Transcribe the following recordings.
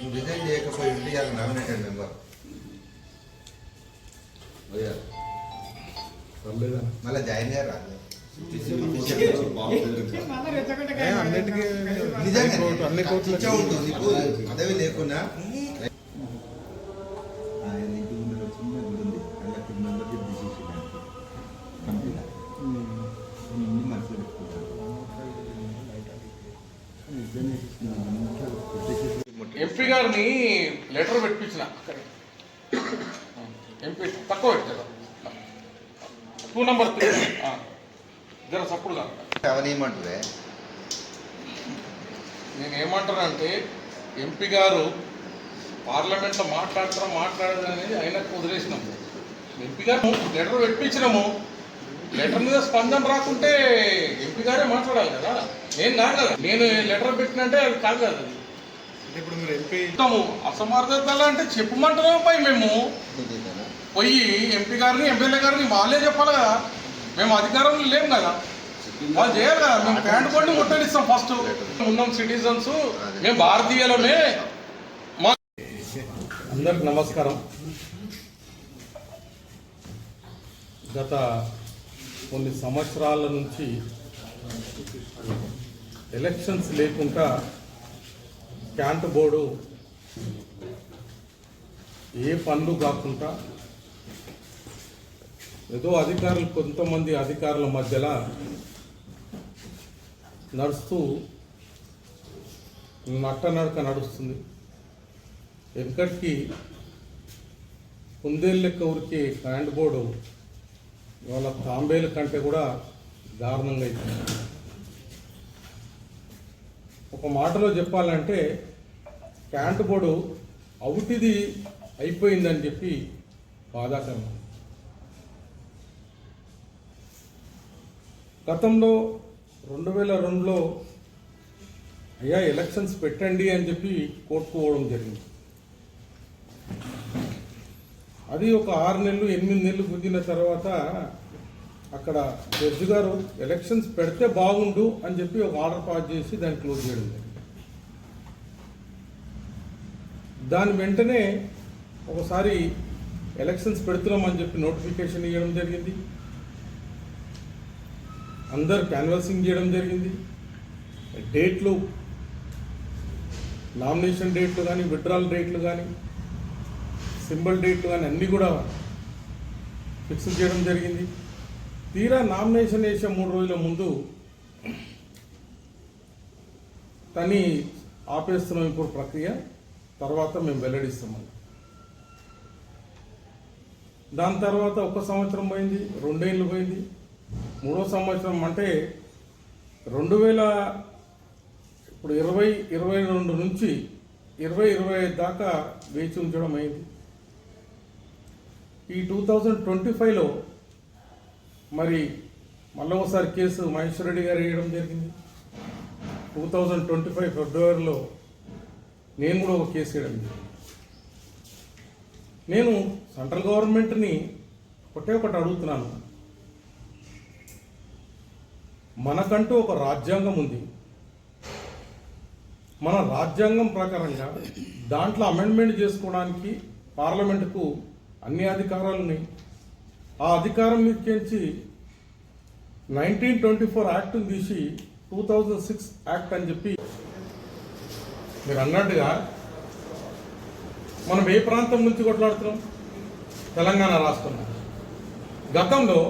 నువ్వు resign చేయకపోయి India nominated member మళ్ళీ join అయ్యారా అదే లేకున్నా ఎంపీ గారిని లెటర్ పెట్టించిన ఎంపీ తక్కువ పెట్టారు 2 నంబర్ జర సప్పుడు కాదు అవనేమంటే నేను ఏమంటానంటే ఎంపీ గారు పార్లమెంట్లో మాట్లాడదు అనేది ఆయనకు వదిలేసినాము. ఎంపీ గారు లెటర్ పెట్టించినాము, లెటర్ మీద స్పందన రాకుంటే ఎంపీ గారే మాట్లాడాలి కదా, నేను కాదు కదా. నేను లెటర్ పెట్టినంటే అది కాదు కదా. ఇప్పుడు మీరు ఎంపీ అసమర్థతలు అంటే చెప్పమంటున్నాం పై మేము పోయి ఎంపీ గారిని ఎమ్మెల్యే గారిని వాళ్ళే చెప్పాలి కదా. మేము అధికారంలో లేము కదా, వాళ్ళు చేయాలి కదా. మేము ప్యాంట్ కొన్ని ముట్టడిస్తాం. ఫస్ట్ ఉన్నాం సిటిజన్స్, మేము భారతీయులమే. అందరికి నమస్కారం. గత కొన్ని సంవత్సరాల నుంచి ఎలక్షన్స్ లేకుండా క్యాంట్ బోర్డు ఏ పనులు కాకుండా ఏదో అధికారులు కొంతమంది అధికారుల మధ్యలో నడుస్తూ నడక నడుస్తుంది. వెనకటికి కుందేలు లెక్క ఊరికి క్యాంట్ బోర్డు వాళ్ళ తాంబేల కంటే కూడా దారుణంగా అవుతుంది. ఒక మాటలో చెప్పాలంటే క్యాంట్ బోర్డు అవుటిది అయిపోయిందని చెప్పి బాధాకరం. గతంలో 2002లో అయ్యా ఎలక్షన్స్ పెట్టండి అని చెప్పి కోర్టుకు పోవడం జరిగింది. అది ఒక 6 నెలలు 8 నెలలు గుద్దిన తర్వాత అక్కడ జడ్జి గారు ఎలక్షన్స్ పెడితే బాగుండు అని చెప్పి ఒక ఆర్డర్ పాస్ చేసి దాన్ని క్లోజ్ చేయడం జరిగింది. దాని వెంటనే ఒకసారి ఎలక్షన్స్ పెడుతున్నామని చెప్పి నోటిఫికేషన్ ఇవ్వడం జరిగింది. అందరు క్యాన్వాసింగ్ చేయడం జరిగింది. డేట్లు, నామినేషన్ డేట్లు కానీ, విత్డ్రాల్ డేట్లు కానీ, సింబల్ డేట్లు కానీ అన్నీ కూడా ఫిక్స్ చేయడం జరిగింది. తీరా నామినేషన్ వేసే 3 రోజుల ముందు కానీ ఆపేస్తున్నాం ఇప్పుడు ప్రక్రియ, తర్వాత మేము వెల్లడిస్తామని. దాని తర్వాత 1 సంవత్సరం పోయింది, 2 ఏళ్ళు పోయింది, 3వ సంవత్సరం అంటే 2022 నుంచి 2025 దాకా వేచి ఉంచడం అయింది. ఈ 2025లో మరి మళ్ళీ ఒకసారి కేసు మహేశ్వర్ రెడ్డి గారు వేయడం జరిగింది. 2025 ఫిబ్రవరిలో నేను కూడా ఒక కేసు వేయడం జరిగింది. నేను సెంట్రల్ గవర్నమెంట్ని ఒకటి అడుగుతున్నాను. మనకంటూ ఒక రాజ్యాంగం ఉంది. మన రాజ్యాంగం ప్రకారంగా దాంట్లో అమెండ్మెంట్ చేసుకోవడానికి పార్లమెంటుకు అన్ని అధికారాలు ఉన్నాయి. ఆ అధికారం మీదకించి 1924 యాక్ట్ని తీసి 2006 యాక్ట్ అని చెప్పి మీరు అన్నట్టుగా మనం ఏ ప్రాంతం నుంచి కొట్లాడుతున్నాం? తెలంగాణ రాష్ట్రం. గతంలో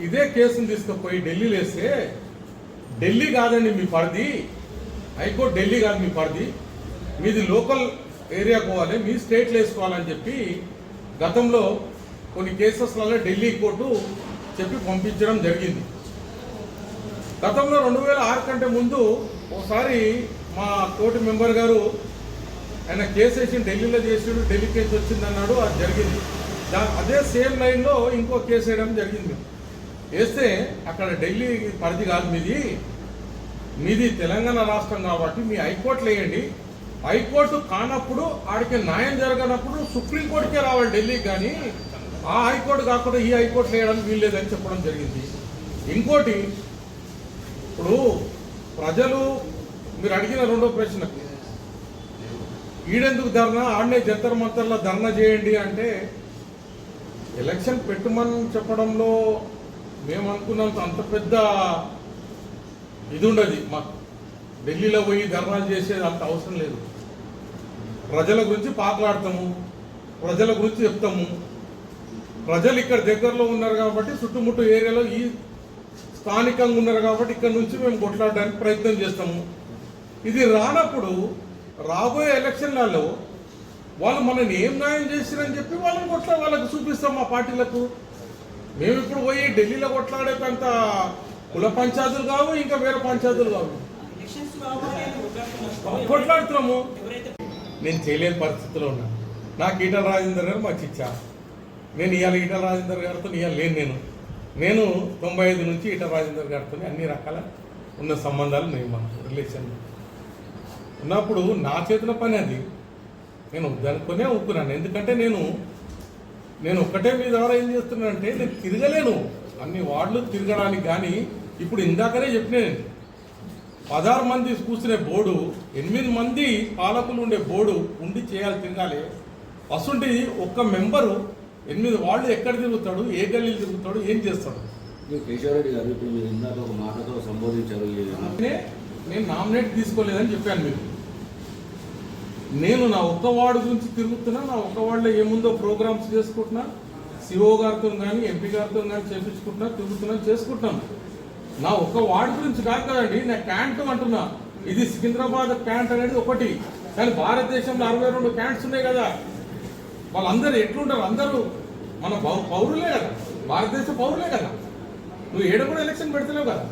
ఇదే కేసును తీసుకుపోయి ఢిల్లీలో వేస్తే, ఢిల్లీ కాదండి మీ పరిధి, హైకోర్టు ఢిల్లీ కాదు మీ పరిధి, మీది లోకల్ ఏరియా పోవాలి, మీ స్టేట్లో వేసుకోవాలని చెప్పి గతంలో కొన్ని కేసెస్లలో ఢిల్లీ కోర్టు చెప్పి పంపించడం జరిగింది. గతంలో 2006 కంటే ముందు ఒకసారి మా కోర్టు మెంబర్ గారు ఆయన కేసు వేసి ఢిల్లీలో చేసాడు, ఢిల్లీ కేసు వచ్చిందన్నాడు, అది జరిగింది. అదే సేమ్ లైన్లో ఇంకో కేసు వేయడం జరిగింది. వేస్తే అక్కడ ఢిల్లీ పరిధి కాదు మీది తెలంగాణ రాష్ట్రం కాబట్టి మీ హైకోర్టులో వేయండి, హైకోర్టు కానప్పుడు ఆడికి న్యాయం జరగనప్పుడు సుప్రీంకోర్టుకే రావాలి ఢిల్లీకి, కానీ ఆ హైకోర్టు కాకుండా ఈ హైకోర్టులో వేయడానికి వీల్లేదని చెప్పడం జరిగింది. ఇంకోటి, ఇప్పుడు ప్రజలు మీరు అడిగిన రెండో ప్రశ్న, ఈడెందుకు ధర్నా, ఆడనే జంతర్ మంతర్లో ధర్నా చేయండి అంటే, ఎలక్షన్ పెట్టమని చెప్పడంలో మేము అనుకున్నంత అంత పెద్ద ఇది ఉండదు మాకు. ఢిల్లీలో పోయి ధర్నాలు చేసేది అంత అవసరం లేదు. ప్రజల గురించి పాకులాడతాము, ప్రజల గురించి చెప్తాము. ప్రజలు ఇక్కడ దగ్గరలో ఉన్నారు కాబట్టి, చుట్టుముట్టు ఏరియాలో ఈ స్థానికంగా ఉన్నారు కాబట్టి ఇక్కడ నుంచి మేము కొట్లాడడానికి ప్రయత్నం చేస్తాము. ఇది రానప్పుడు రాబోయే ఎలక్షన్లలో వాళ్ళు మనల్ని ఏం న్యాయం చేసిరని చెప్పి వాళ్ళకి చూపిస్తాం మా పార్టీలకు. మేము ఇప్పుడు పోయి ఢిల్లీలో కొట్లాడేంత కుల పంచాయతీలు కావు, ఇంకా వేరే పంచాయతీలు కావు, కొట్లాడుతున్నాము. నేను చేయలేని పరిస్థితిలో ఉన్నా. నాకు ఈటల రాజేందర్ గారు మాకు ఇచ్చా, నేను ఇవాళ ఈటల రాజేందర్ గారితో ఇవాళ లేను. నేను 95 నుంచి ఈటల రాజేందర్ గారితో అన్ని రకాల ఉన్న సంబంధాలు నేను మన రిలేషన్ ఉన్నప్పుడు నా చేతిలో పని అది. నేను దానికొనే ఒప్పుకున్నాను. ఎందుకంటే నేను ఒక్కటే మీ ద్వారా ఏం చేస్తున్నానంటే, నేను తిరగలేను అన్ని వార్డులు తిరగడానికి. కానీ ఇప్పుడు ఇందాకనే చెప్పినాను, 16 మంది కూర్చునే బోర్డు, 8 మంది పాలకులు ఉండే బోర్డు ఉండి చేయాలి, తిరగాలి. అసలు ఒక్క మెంబరు 8 వాళ్ళు ఎక్కడ తిరుగుతాడు, ఏ గల్లీలు తిరుగుతాడు, ఏం చేస్తాడు? కేశవరెడ్డి గారు ఇప్పుడు మీరు ఇందాక ఒక మాటతో సంబోధించారు. నేను నామినేట్ తీసుకోలేదని చెప్పాను మీకు. నేను నా ఒక్క వార్డు గురించి తిరుగుతున్నా, నా ఒక్క వార్డులో ఏముందో ప్రోగ్రామ్స్ చేసుకుంటున్నా, సిఓ గారితో కానీ ఎంపీ గారితో కానీ చేపించుకుంటున్నా, తిరుగుతున్నాను, చేసుకుంటున్నాను. నా ఒక్క వార్డు గురించి కాదు కదండి, నేను క్యాంట్ అంటున్నా. ఇది సికింద్రాబాద్ క్యాంట్ అనేది ఒకటి, కానీ భారతదేశంలో 62 క్యాంట్స్ ఉన్నాయి కదా. వాళ్ళందరూ ఎట్లుంటారు? అందరూ మన పౌరులే కదా, భారతదేశ పౌరులే కదా. నువ్వు ఏడ కూడా ఎలక్షన్ పెడతలేవు కదా.